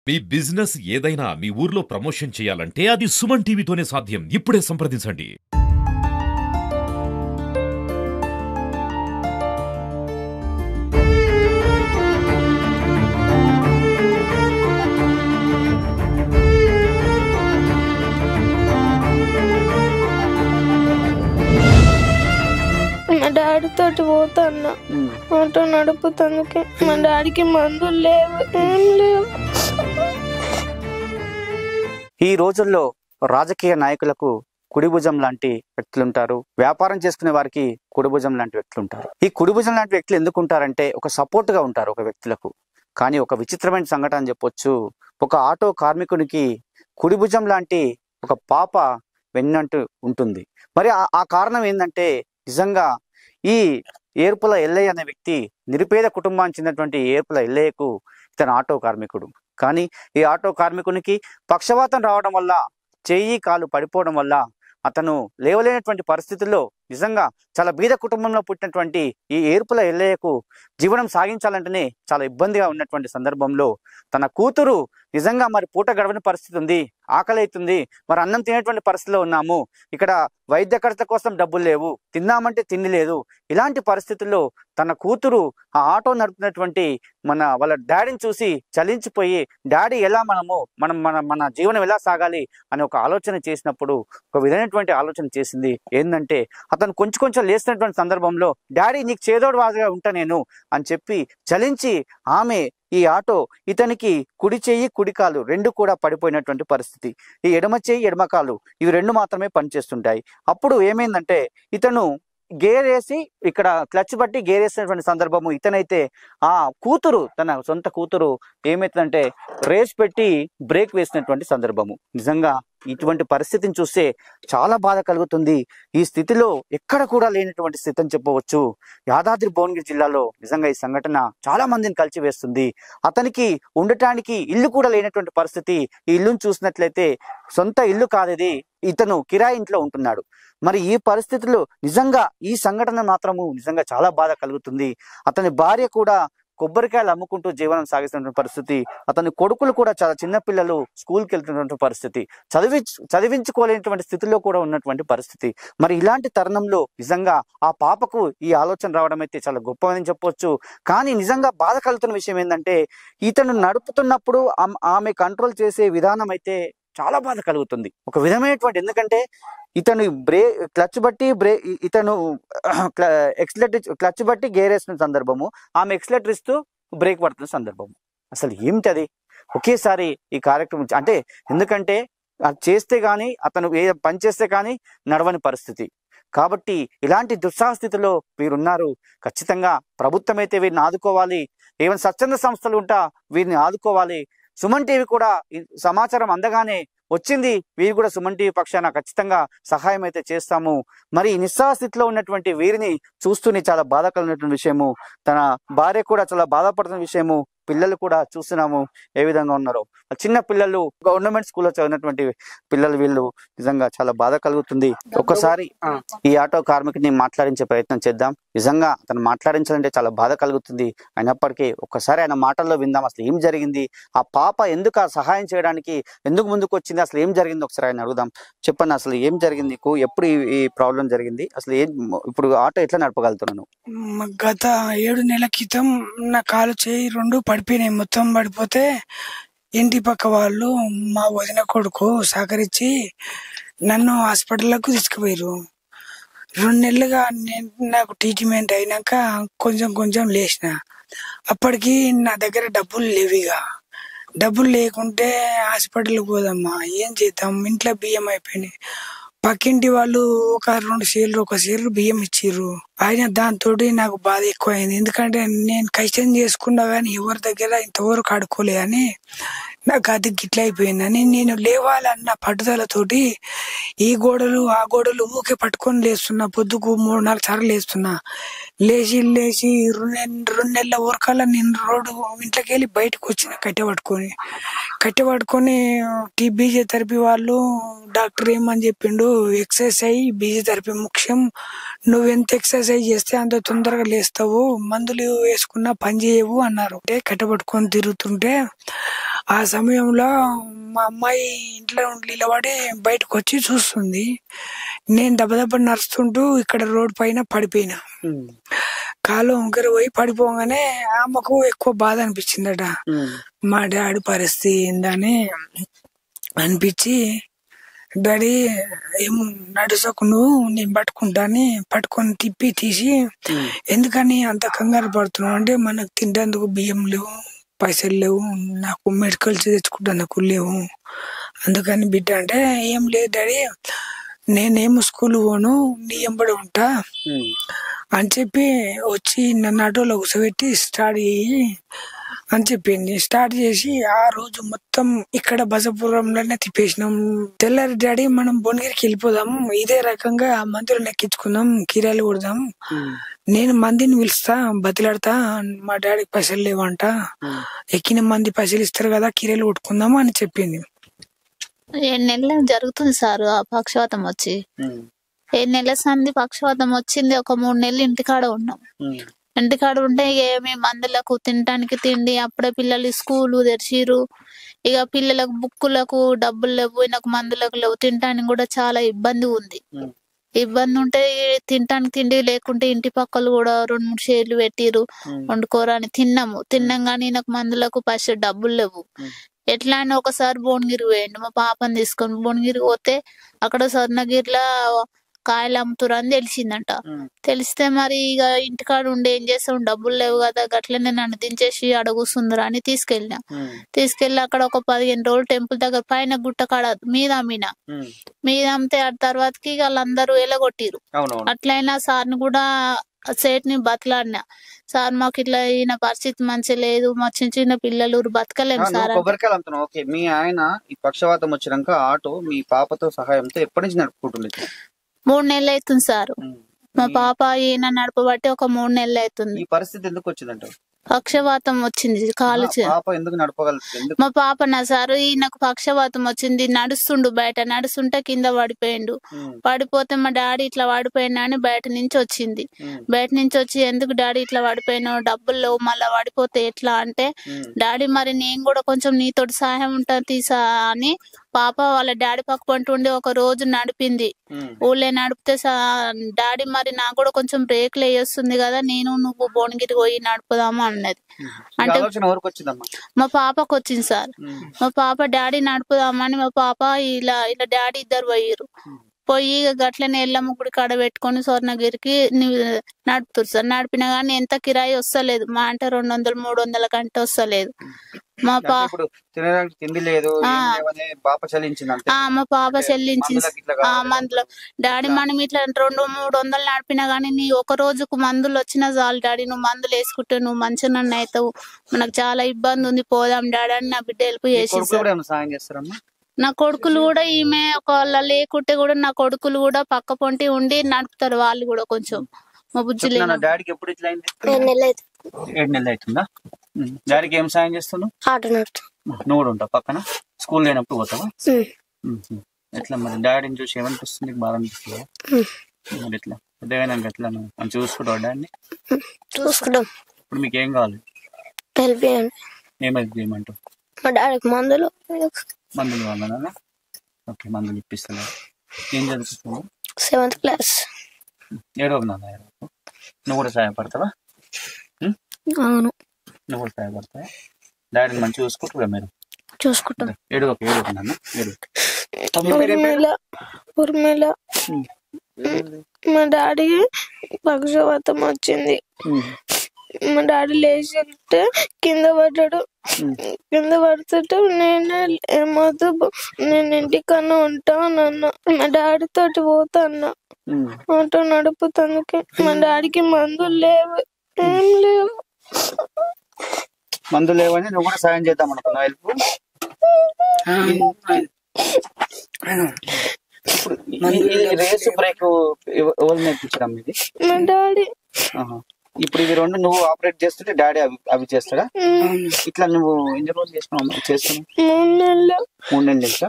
మీ business ఏదైనా మీ ఊర్లో promotion చేయాలంటే అది సుమన్ టీవీతోనే సాధ్యం. ఇప్పుడే సంప్రదించండి. మా డాడీ తోటి పోతున్నా ఆటో నడుపుతందుకే. మా డాడీకి మందులు లేవు, ఏం లేవు. ఈ రోజుల్లో రాజకీయ నాయకులకు కుడిభుజం లాంటి వ్యక్తులుంటారు, వ్యాపారం చేసుకునే వారికి కుడిభుజం లాంటి వ్యక్తులుంటారు. ఈ కుడిభుజం లాంటి వ్యక్తులు ఎందుకు ఉంటారంటే ఒక సపోర్ట్ గా ఉంటారు ఒక వ్యక్తులకు. కానీ ఒక విచిత్రమైన సంఘటన అని చెప్పొచ్చు. ఒక ఆటో కార్మికునికి కుడిభుజం లాంటి ఒక పాప వెన్నంటూ ఉంటుంది. మరి ఆ కారణం ఏంటంటే నిజంగా ఈ ఏర్పుల ఎల్లయ్య అనే వ్యక్తి నిరుపేద కుటుంబానికి చెందినటువంటి ఏర్పుల ఎల్లయ్యకు ఇతను ఆటో కార్మికుడు. కానీ ఈ ఆటో కార్మికునికి పక్షవాతం రావడం వల్ల చెయ్యి కాలు పడిపోవడం వల్ల అతను లేవలేనటువంటి పరిస్థితుల్లో నిజంగా చాలా బీద కుటుంబంలో పుట్టినటువంటి ఈ ఏర్పుల ఎల్లయ్యకు జీవనం సాగించాలంటేనే చాలా ఇబ్బందిగా ఉన్నటువంటి సందర్భంలో తన కూతురు నిజంగా మరి పూట గడవని పరిస్థితి ఉంది, ఆకలి అవుతుంది, మరి అన్నం తినేటువంటి పరిస్థితిలో ఉన్నాము, ఇక్కడ వైద్య ఖర్చుల కోసం డబ్బులు లేవు, తిందామంటే తిండి లేదు. ఇలాంటి పరిస్థితుల్లో తన కూతురు ఆ ఆటో నడుపుతున్నటువంటి వాళ్ళ డాడీని చూసి చలించిపోయి డాడీ ఎలా మన జీవనం ఎలా సాగాలి అని ఒక ఆలోచన చేసినప్పుడు ఒక విధమైనటువంటి ఆలోచన చేసింది. ఏంటంటే అతను కొంచెం లేస్తున్నటువంటి సందర్భంలో డాడీ నీకు చేదోడు వాదుగా ఉంటా నేను అని చెప్పి చలించి ఆమె ఈ ఆటో ఇతనికి కుడి చెయ్యి కుడి కాలు రెండు కూడా పడిపోయినటువంటి పరిస్థితి. ఈ ఎడమ చెయ్యి ఎడమ కాలు ఇవి రెండు మాత్రమే పనిచేస్తుంటాయి. అప్పుడు ఏమైందంటే ఇతను గేర్ వేసి ఇక్కడ క్లచ్ బట్టి గేర్ వేసినటువంటి సందర్భము ఇతనైతే ఆ కూతురు తన సొంత కూతురు ఏమైతుందంటే రేస్ పెట్టి బ్రేక్ వేసినటువంటి సందర్భము. నిజంగా ఇటువంటి పరిస్థితిని చూస్తే చాలా బాధ కలుగుతుంది. ఈ స్థితిలో ఎక్కడ కూడా లేనటువంటి స్థితి అని చెప్పవచ్చు. యాదాద్రి భువనగిరి జిల్లాలో నిజంగా ఈ సంఘటన చాలా మందిని కలిచివేస్తుంది. అతనికి ఉండటానికి ఇల్లు కూడా లేనటువంటి పరిస్థితి. ఈ ఇల్లును చూసినట్లయితే సొంత ఇల్లు కాదది, ఇతను కిరాయి ఇంట్లో ఉంటున్నాడు. మరి ఈ పరిస్థితుల్లో నిజంగా ఈ సంఘటన మాత్రము నిజంగా చాలా బాధ కలుగుతుంది. అతని భార్య కూడా కొబ్బరికాయలు అమ్ముకుంటూ జీవనం సాగిస్తున్నటువంటి పరిస్థితి. అతని కొడుకులు కూడా చాలా చిన్న పిల్లలు స్కూల్కి వెళ్తున్నటువంటి పరిస్థితి, చదివించుకోలేనటువంటి స్థితిలో కూడా ఉన్నటువంటి పరిస్థితి. మరి ఇలాంటి తరుణంలో నిజంగా ఆ పాపకు ఈ ఆలోచన రావడం అయితే చాలా గొప్పదని చెప్పొచ్చు. కానీ నిజంగా బాధ కలుగుతున్న విషయం ఏంటంటే ఇతను నడుపుతున్నప్పుడు ఆమె కంట్రోల్ చేసే విధానం అయితే చాలా బాధ కలుగుతుంది ఒక విధమైనటువంటి. ఎందుకంటే ఇతను క్లచ్ బట్టి ఇతను క్లచ్ బట్టి గేర్ వేసిన సందర్భము, ఆమె ఎక్స్లెటర్ ఇస్తూ బ్రేక్ పడుతున్న సందర్భము. అసలు ఏమిటి అది? ఒకేసారి ఈ కార్యక్రమం అంటే ఎందుకంటే అది చేస్తే కానీ అతను ఏ పని చేస్తే కానీ నడవని పరిస్థితి. కాబట్టి ఇలాంటి దుస్సాహస్థితిలో వీరున్నారు. ఖచ్చితంగా ప్రభుత్వం అయితే వీరిని ఆదుకోవాలి. ఏమైనా స్వచ్ఛంద సంస్థలు ఉంటా వీరిని ఆదుకోవాలి. సుమన్ టీవీ కూడా సమాచారం అందగానే వచ్చింది, వీరు కూడా సుమన్ టీవీ పక్షాన ఖచ్చితంగా సహాయం అయితే చేస్తాము. మరి నిస్సహాయ స్థితిలో ఉన్నటువంటి వీరిని చూస్తూనే చాలా బాధ కలిగినటువంటి విషయము. తన భార్య కూడా చాలా బాధపడుతున్న విషయము. పిల్లలు కూడా చూస్తున్నాము ఏ విధంగా ఉన్నారో. చిన్న పిల్లలు గవర్నమెంట్ స్కూల్లో చదివినటువంటి పిల్లలు వీళ్ళు నిజంగా చాలా బాధ కలుగుతుంది. ఒక్కసారి ఈ ఆటో కార్మికుని మాట్లాడించే ప్రయత్నం చేద్దాం. నిజంగా అతను మాట్లాడించాలంటే చాలా బాధ కలుగుతుంది. అయినప్పటికీ ఒక్కసారి ఆయన మాటల్లో విందాం. అసలు ఏం జరిగింది, ఆ పాప ఎందుకు ఆ సహాయం చేయడానికి ఎందుకు ముందుకు వచ్చింది, అసలు ఏం జరిగింది ఒకసారి ఆయన అడుగుదాం. చెప్పండి, అసలు ఏం జరిగింది నీకు, ఎప్పుడు ఈ ప్రాబ్లం జరిగింది, అసలు ఇప్పుడు ఆటో ఎట్లా నడపగలుగుతున్నాను? గత 7 నెలల క్రితం నా కాలు చేయి రెండు పడిపోయినాయి. మొత్తం పడిపోతే ఇంటి పక్క వాళ్ళు మా వదిన కొడుకు సహకరించి నన్ను హాస్పిటల్కు తీసుకుపోయారు. 2 నెలలుగా నాకు ట్రీట్మెంట్ అయినాక కొంచెం లేచిన. అప్పటికి నా దగ్గర డబ్బులు లేవిగా. డబ్బులు లేకుంటే హాస్పిటల్కి పోదమ్మా, ఏం చేద్దాం, ఇంట్లో బియ్యం అయిపోయినాయి. పక్కింటి వాళ్ళు ఒక 2 సేర్లు ఒక సేరు బియ్యం ఇచ్చిర్రు. అయినా దాంతో నాకు బాధ ఎక్కువైంది. ఎందుకంటే నేను కష్టం చేసుకున్నా కానీ ఎవరి దగ్గర ఇంతవరకు ఆడుకోలే అని నాకు అది గిట్ల అయిపోయిందని నేను లేవాలన్న పట్టుదలతోటి ఈ గోడలు ఆ గోడలు ఊకే పట్టుకొని లేస్తున్నా. పొద్దుకు 3-4 సార్లు లేస్తున్నా. లేచి 2 నెలల ఊరకల్లా నేను రోడ్డు ఇంట్లోకి వెళ్ళి బయటకు వచ్చిన కట్టె పట్టుకొని ఫిజియోథెరపీ వాళ్ళు డాక్టర్ ఏమని చెప్పిండు, ఎక్సర్సైజ్ ఫిజియోథెరపీ ముఖ్యం, నువ్వెంత ఎక్సర్సైజ్ చేస్తే అంత తొందరగా లేస్తావు, మందులు వేసుకున్నా పని చేయవు అన్నారు. కట్టె పట్టుకొని తిరుగుతుంటే ఆ సమయంలో మా అమ్మాయి ఇంట్లో నిలబడి బయటకు వచ్చి చూస్తుంది. నేను దెబ్బ నడుస్తుంటూ ఇక్కడ రోడ్ పైన పడిపోయినా. కాలు వంకర పోయి పడిపోగానే ఆమెకు ఎక్కువ బాధ అనిపించిందట. మా డాడీ పరిస్థితి ఏందని అనిపించి, డాడీ ఏం నడుసకు నువ్వు, నేను పట్టుకుంటాని పట్టుకొని తిప్పి తీసి, ఎందుకని అంత కంగారు పడుతున్నావు అంటే, మనకు తింటేందుకు బియ్యం లేవు, పైసలు లేవు, నాకు మెడికల్ తెచ్చుకుంటాను లేవు, అందుకని బిడ్డ అంటే, ఏం లేదు డాడీ, నేనేమో స్కూల్ పోను, నీ ఎంబడి ఉంటా అని చెప్పి వచ్చి నన్ను ఆటోలో కూర్చోబెట్టి స్టార్ట్ చేయి అని చెప్పింది. స్టార్ట్ చేసి ఆ రోజు మొత్తం ఇక్కడ బసపురంలోనే తిప్పేసినాం. తెల్లారి డాడీ మనం భువనగిరికి వెళ్ళిపోదాం, ఇదే రకంగా మందులు ఎక్కించుకుందాం, కిరాయిలు కొడదాం, నేను మందిని పిలుస్తా, బతిలాడతా, మా డాడీకి పైసలు లేవంట, ఎక్కిన మంది పైసలు ఇస్తారు కదా, కిరాయిలు కొట్టుకుందాం అని చెప్పింది. 7 నెలలు జరుగుతుంది సార్ ఆ పక్షవాతం వచ్చి. 7 నెలల సంది పక్షవాతం వచ్చింది. ఒక 3 నెలలు ఇంటికాడ ఉన్నాం. ఇంటికాడ ఉంటే ఇక ఏమి మందులకు తినడానికి తిండి, అప్పుడే పిల్లలు స్కూలు తెరిచిరు, ఇక పిల్లలకు బుక్కులకు డబ్బులు లేవు, నాకు మందులకు లేవు, తినడానికి కూడా చాలా ఇబ్బంది ఉంది. ఇబ్బంది ఉంటే తినడానికి తిండి లేకుంటే ఇంటి పక్కలు కూడా 2-3 షేర్లు పెట్టిరు, వండుకోరని తిన్నాము. తిన్నాం కానీ నాకు మందులకు పైసలు డబ్బులు లేవు. ఎట్లా అని ఒకసారి భువనగిరి పోయిండు మా పాపని తీసుకొని. భువనగిరి పోతే అక్కడ స్వర్ణగిరిలో కాయలు అమ్ముతురు అని తెలిసిందంట. తెలిస్తే మరి ఇక ఇంటికాడ ఉండి ఏం చేస్తాం, డబ్బులు లేవు కదా, గట్లనే నన్ను దించేసి అడుగుస్తుందిరా అని తీసుకెళ్ళినా. తీసుకెళ్ళి అక్కడ ఒక 15 రోజులు టెంపుల్ దగ్గర పైన గుట్ట కాడ మీద అమ్మితే ఆ తర్వాతకి వాళ్ళందరూ ఎలగొట్టిరు. అట్లయినా సార్ని కూడా సేట్ని బతలాడినా, సార్ మాకు ఇట్లా ఈయన పరిస్థితి మంచిగా లేదు, మా చిన్న చిన్న పిల్లలు బతకలేము సార్. మీ ఆయన ఈ పక్షవాతం వచ్చినాక ఆటో మీ పాపతో సహాయంతో ఎప్పటి నుంచి నడుపుకుంటుంది? 3 నెలలు అవుతుంది సార్. మా పాప ఈయన నడపబట్టి ఒక 3 నెలలు అవుతుంది. ఈ పరిస్థితి ఎందుకు వచ్చిందంట? పక్షవాతం వచ్చింది కాలు. మా పాపనా సార్, ఈయనకు పక్షవాతం వచ్చింది, నడుస్తుండు, బయట నడుస్తుంటే కింద పడిపోయిండు. పడిపోతే మా డాడీ ఇట్లా పడిపోయినా అని బయట నుంచి వచ్చింది. బయట నుంచి వచ్చి, ఎందుకు డాడీ ఇట్లా పడిపోయినావు, డబ్బులు లేవు, మళ్ళా పడిపోతే ఎట్లా అంటే, డాడీ మరి నేను కూడా కొంచెం నీతోటి సహాయం ఉంటాను తీసా అని పాప వాళ్ళ డాడీ పక్క పంటుండి ఒక రోజు నడిపింది. ఊళ్ళో నడిపితే డాడీ మరి నాకు కూడా కొంచెం బ్రేక్లు వేస్తుంది కదా, నేను నువ్వు భువనగిరి పోయి నడుపుదామా అన్నది. అంటే మా పాపకు వచ్చింది సార్. మా పాప డాడీ నడుపుదామని మా పాప ఇలా డాడీ ఇద్దరు పోయిరు. పోయి గట్లనే ఎల్లమ్మ గుడి కాడ పెట్టుకొని స్వర్ణగిరికి నడుపుతారు సార్. నడిపినా గానీ ఎంత కిరాయి వస్తలేదు, మా అంటే 200-300 కంటే వస్తలేదు. మా పాప చెల్లించింది మందులు. డాడీ మనం ఇట్లా 200-300 నడిపినా గానీ నీ ఒక రోజుకు మందులు వచ్చినా చాలు డాడీ, నువ్వు మందులు వేసుకుంటే నువ్వు మంచిగా నన్ను అవుతావు, మనకు చాలా ఇబ్బంది ఉంది, పోదాం డాడీ అని నా బిడ్డ హెల్ప్ చేసి. నా కొడుకులు కూడా ఈమె ఒకవేళ లేకుంటే కూడా నా కొడుకులు కూడా పక్క పొంటి ఉండి నడుపుతారు, వాళ్ళు కూడా కొంచెం మా బుజ్జి. 7 నెలలు అవుతుందా? డాడీకి ఏం సాయం చేస్తున్నావు? నువ్వు కూడా ఉంటావు పక్కన? స్కూల్ లేనప్పుడు పోతావా? ఎట్లా మరి డాడీని చూసి ఏమనిపిస్తుంది? బాగా అనిపిస్తుందా? మరి ఎట్లా పెద్దగా ఎట్లా మంచిగా చూసుకుంటావు డాడీని? చూసుకుంటాం. ఇప్పుడు మీకు ఏం కావాలి? ఏమైతే చేయమంటావు? మందులు కావాలన్నా? ఓకే, మందులు ఇప్పిస్తున్నా. ఏం చదువుతున్నావు? 7th class. నువ్వు కూడా సహాయపడతావా? అవును. నువ్వు కూడా సహాయపడతావా? డాడీని మంచిగా చూసుకుంటారా మీరు? చూసుకుంటాం. ఊర్మిళ. మా డాడీ పక్షవాతం వచ్చింది. మా డాడీ లేచి కింద పడ్డాడు. కింద పడుతుంటే నేను ఏమొద్దు, నేను ఇంటికన్నా ఉంటానన్నా. మా డాడీ తోటి పోతాన్నా ఆటో నడుపుతందుకే. మా డాడీకి మందులు లేవు, ఏం లేవు. మందులు లేవని నువ్వు కూడా సాయం చేద్దాం అనుకున్నావు? హెల్ప్ రేసు బ్రేక్ ఎవరు నేర్పించడం? ఇది మా డాడీ. ఇప్పుడు ఇవి 2 నువ్వు ఆపరేట్ చేస్తుంటే డాడీ అవి చేస్తాడా? ఇట్లా నువ్వు ఎన్ని రోజులు చేస్తున్నావు? చేస్తున్నావు 3 నెలలు. ఇంకా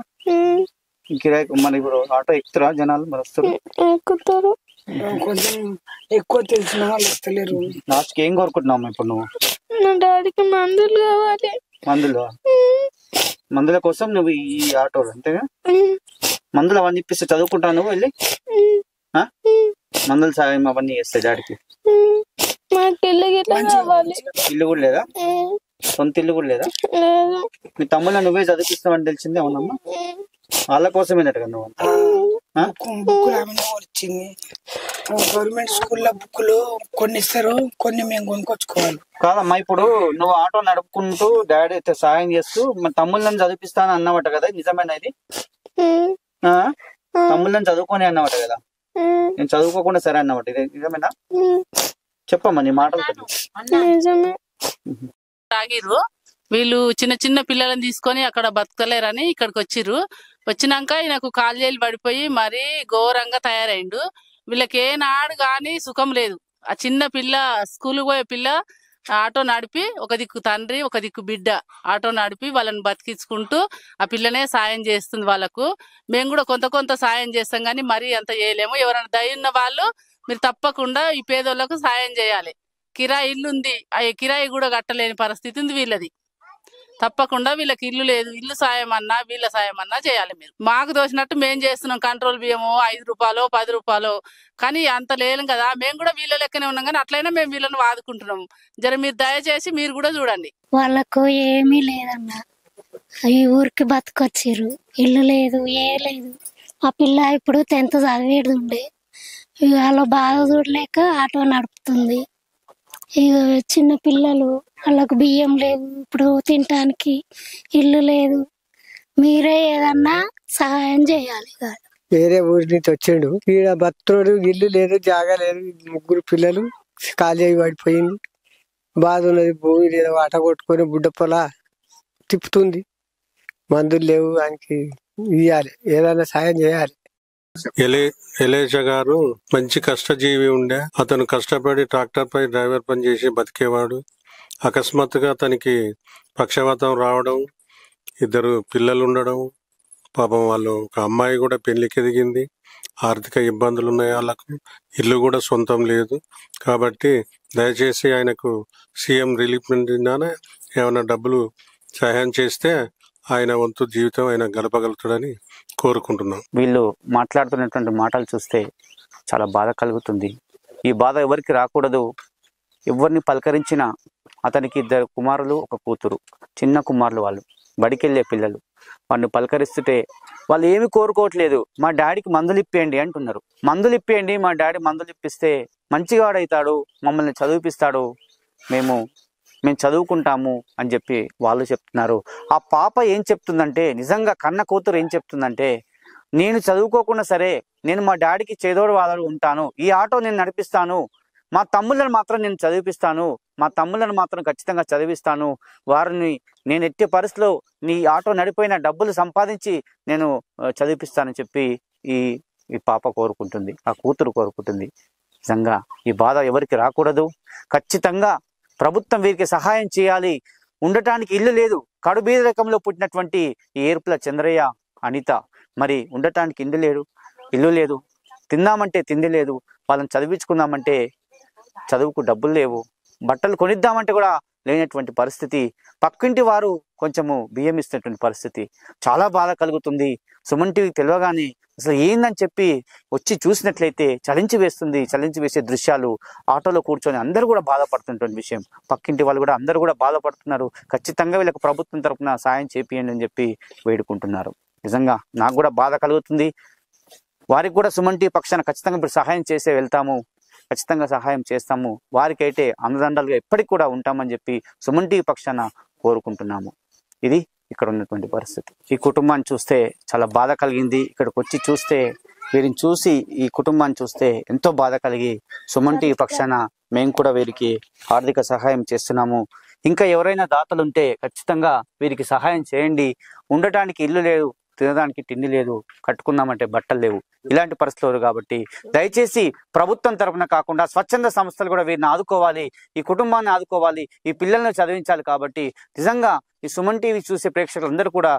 కిరాయి మరి ఇప్పుడు ఆటో ఎక్కుతారా జనాలు? మరి వస్తారు, ఎక్కుతారు. కొంచెం ఎక్కువ తెలిసిన వాళ్ళు వస్తలేరు. లాస్ట్కి ఏం కోరుకుంటున్నావు ఇప్పుడు నువ్వు? మా డాడీకి మందులు కావాలి. మందులు మందుల కోసం నువ్వు ఈ ఆటోలు అంతేగా? మందులు అవన్నీ ఇప్పిస్తే చదువుకుంటావు నువ్వు వెళ్ళి? మందులు సాయం అవన్నీ చేస్తాయి డాడీకి. మాకు ఇల్లు గిట్లా కావాలి. ఇల్లు కూడా లేదా? సొంత ఇల్లు కూడా లేదా? మీ తమ్ముళ్ళ నువ్వే చదివిస్తావని తెలిసిందే. అవునమ్మా, వాళ్ళ కోసమేనట్టుగా నువ్వు బుక్కులు ఆమె వచ్చింది. గవర్నమెంట్ స్కూల్లో బుక్కులు కొన్ని ఇస్తారు, కొన్ని మేము కొనుక్కొచ్చుకోవాలి. కాదమ్మా, ఇప్పుడు నువ్వు ఆటో నడుపుకుంటూ డాడీ అయితే సాయం చేస్తూ మా తమ్ముళ్ళని చదివిస్తాను అన్నమాట కదా, నిజమేనా ఇది? తమ్ముళ్ళని చదువుకొని అన్నమాట కదా, నేను చదువుకోకుండా సరే అన్నమాట, ఇది నిజమేనా? చెప్పమ్మా నీ మాటలు. తాగిర్రు వీళ్ళు, చిన్న చిన్న పిల్లలను తీసుకొని అక్కడ బతకలేరని ఇక్కడికి వచ్చిర్రు. వచ్చినాక ఈయనకు కాళ్ళు పడిపోయి మరీ ఘోరంగా తయారైండు. వీళ్ళకి ఏనాడు గాని సుఖం లేదు. ఆ చిన్న పిల్ల, స్కూల్ పోయే పిల్ల ఆటో నడిపి, ఒక దిక్కు తండ్రి ఒక దిక్కు బిడ్డ ఆటో నడిపి వాళ్ళని బతికించుకుంటూ ఆ పిల్లనే సాయం చేస్తుంది వాళ్ళకు. మేము కూడా కొంత కొంత సాయం చేస్తాం కానీ మరీ అంత చేయలేము. ఎవరైనా దయ ఉన్న వాళ్ళు మీరు తప్పకుండా ఈ పేదోళ్లకు సాయం చేయాలి. కిరాయి ఇల్లు ఉంది, ఆ కిరాయి కూడా కట్టలేని పరిస్థితి ఉంది వీళ్ళది. తప్పకుండా వీళ్ళకి ఇల్లు లేదు, ఇల్లు సాయం అన్నా వీళ్ళ సాయం అన్నా చేయాలి. మీరు మాకు దోచినట్టు మేము చేస్తున్నాం. కంట్రోల్ బియ్యము 5 రూపాయలు 10 రూపాయలు, కానీ అంత లేను కదా. మేము కూడా వీళ్ళ లెక్కనే ఉన్నాం, కానీ అట్లయినా మేము వీళ్ళని వాదుకుంటున్నాం. జర మీరు దయచేసి మీరు కూడా చూడండి. వాళ్ళకు ఏమీ లేదన్న, ఈ ఊరికి బతుకొచ్చిర్రు, ఇల్లు లేదు, ఏ లేదు. ఆ పిల్ల ఇప్పుడు 10th చదివేది ఉండే, వాళ్ళ బాధ చూడలేక ఆటో నడుపుతుంది. ఇక చిన్న పిల్లలు, వాళ్ళకు బియ్యం లేవు, ఇప్పుడు తినటానికి ఇల్లు లేదు. మీరే ఏదన్నా సహాయం చేయాలి. వేరే ఊరి నుంచి వచ్చిండు, ఈడ బతుడు, ఇల్లు లేదు, జాగా లేదు. 3 పిల్లలు ఖాళీ పడిపోయింది, బాధ ఉన్నది. భూమి లేదా ఆట కొట్టుకొని బుడ్డ పొల తిప్పుతుంది, మందులు లేవు, ఆయనకి ఇయ్యాలి, ఏదైనా సాయం చేయాలి. ఎలేజా గారు మంచి కష్టజీవి ఉండే. అతను కష్టపడి ట్రాక్టర్ పై డ్రైవర్ పని చేసి బతికేవాడు. అకస్మాత్తుగా అతనికి పక్షవాతం రావడం, 2 పిల్లలు ఉండడం, పాపం వాళ్ళు ఒక అమ్మాయి కూడా పెళ్లికి ఎదిగింది. ఆర్థిక ఇబ్బందులు ఉన్నాయి వాళ్ళకు, ఇల్లు కూడా సొంతం లేదు. కాబట్టి దయచేసి ఆయనకు సీఎం రిలీఫ్ నిండానే ఏమైనా డబ్బులు సహాయం చేస్తే ఆయన వంతు జీవితం ఆయన గడపగలుగుతాడని కోరుకుంటున్నాం. వీళ్ళు మాట్లాడుతున్నటువంటి మాటలు చూస్తే చాలా బాధ కలుగుతుంది. ఈ బాధ ఎవరికి రాకూడదు. ఎవరిని పలకరించినా, అతనికి 2 కుమారులు 1 కూతురు, చిన్న కుమారులు, వాళ్ళు బడికెళ్ళే పిల్లలు. వాడిని పలకరిస్తుంటే వాళ్ళు ఏమి కోరుకోవట్లేదు, మా డాడీకి మందులు ఇప్పేయండి అంటున్నారు. మందులు ఇప్పేయండి, మా డాడీ మందులు ఇప్పిస్తే మంచిగాడవుతాడు, మమ్మల్ని చదివిపిస్తాడు, మేము చదువుకుంటాము అని చెప్పి వాళ్ళు చెప్తున్నారు. ఆ పాప ఏం చెప్తుందంటే, నిజంగా కన్న కూతురు ఏం చెప్తుందంటే, నేను చదువుకోకుండా సరే, నేను మా డాడీకి చేదోడు వాదోడు ఉంటాను, ఈ ఆటో నేను నడిపిస్తాను, మా తమ్ముళ్ళని మాత్రం నేను చదివిపిస్తాను, మా తమ్ముళ్ళని మాత్రం ఖచ్చితంగా చదివిస్తాను, వారిని నేను ఎట్టి పరిస్థితిలో నీ ఆటో నడిపోయిన డబ్బులు సంపాదించి నేను చదివిపిస్తానని చెప్పి ఈ పాప కోరుకుంటుంది, ఆ కూతురు కోరుకుంటుంది. నిజంగా ఈ బాధ ఎవరికి రాకూడదు. ఖచ్చితంగా ప్రభుత్వం వీరికి సహాయం చేయాలి. ఉండటానికి ఇల్లు లేదు, కడుబీద రకంలో పుట్టినటువంటి ఈ ఏర్పుల చంద్రయ్య, అనిత, మరి ఉండటానికి ఇల్లు లేదు, తిందామంటే తిండి లేదు, వాళ్ళని చదివించుకుందామంటే చదువుకు డబ్బులు లేవు, బట్టలు కొనిద్దామంటే కూడా లేనటువంటి పరిస్థితి, పక్కింటి వారు కొంచెము బియ్యం ఇస్తున్నటువంటి పరిస్థితి. చాలా బాధ కలుగుతుంది. సుమన్ టీవీ తెలియగానే అసలు ఏందని చెప్పి వచ్చి చూసినట్లయితే చలించి వేసే దృశ్యాలు. ఆటోలో కూర్చొని అందరూ కూడా బాధపడుతున్నటువంటి విషయం, పక్కింటి వాళ్ళు కూడా అందరూ కూడా బాధపడుతున్నారు. ఖచ్చితంగా వీళ్ళకి ప్రభుత్వం తరఫున సాయం చేపియండి అని చెప్పి వేడుకుంటున్నారు. నిజంగా నాకు కూడా బాధ కలుగుతుంది. వారికి కూడా సుమన్ టీవీ పక్షాన ఖచ్చితంగా ఇప్పుడు సహాయం చేసే వెళ్తాము, ఖచ్చితంగా సహాయం చేస్తాము, వారికైతే అండదండలుగా ఎప్పటికి కూడా ఉంటామని చెప్పి సుమన్ టీవీ పక్షాన కోరుకుంటున్నాము. ఇది ఇక్కడ ఉన్నటువంటి పరిస్థితి. ఈ కుటుంబాన్ని చూస్తే చాలా బాధ కలిగింది. ఇక్కడికి వచ్చి చూస్తే, వీరిని చూసి, ఈ కుటుంబాన్ని చూస్తే ఎంతో బాధ కలిగి సుమన్ టీవీ పక్షాన మేము కూడా వీరికి ఆర్థిక సహాయం చేస్తున్నాము. ఇంకా ఎవరైనా దాతలుంటే ఖచ్చితంగా వీరికి సహాయం చేయండి. ఉండటానికి ఇల్లు లేదు, తినడానికి తిండి లేదు, కట్టుకుందామంటే బట్టలు లేవు, ఇలాంటి పరిస్థితులు. కాబట్టి దయచేసి ప్రభుత్వం తరఫున కాకుండా స్వచ్ఛంద సంస్థలు కూడా వీరిని ఆదుకోవాలి, ఈ కుటుంబాన్ని ఆదుకోవాలి, ఈ పిల్లల్ని చదివించాలి. కాబట్టి నిజంగా ఈ సుమన్ టీవీ చూసే ప్రేక్షకులందరూ కూడా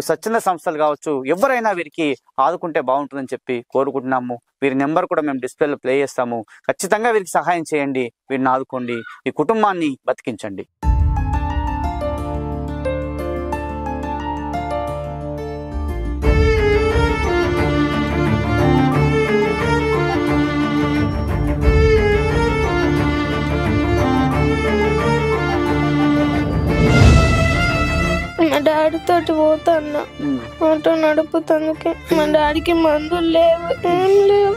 స్వచ్ఛంద సంస్థలు కావచ్చు, ఎవరైనా వీరికి ఆదుకుంటే బాగుంటుందని చెప్పి కోరుకుంటున్నాము. వీరి నెంబర్ కూడా మేము డిస్ప్లేలో ప్లే చేస్తాము. ఖచ్చితంగా వీరికి సహాయం చేయండి, వీరిని ఆదుకోండి, ఈ కుటుంబాన్ని బతికించండి. డాడీ తోటి పోతాన్నా ఆటో నడుపుతందుకే. మా డాడీకి మందులు లేవు, ఏం లేవు.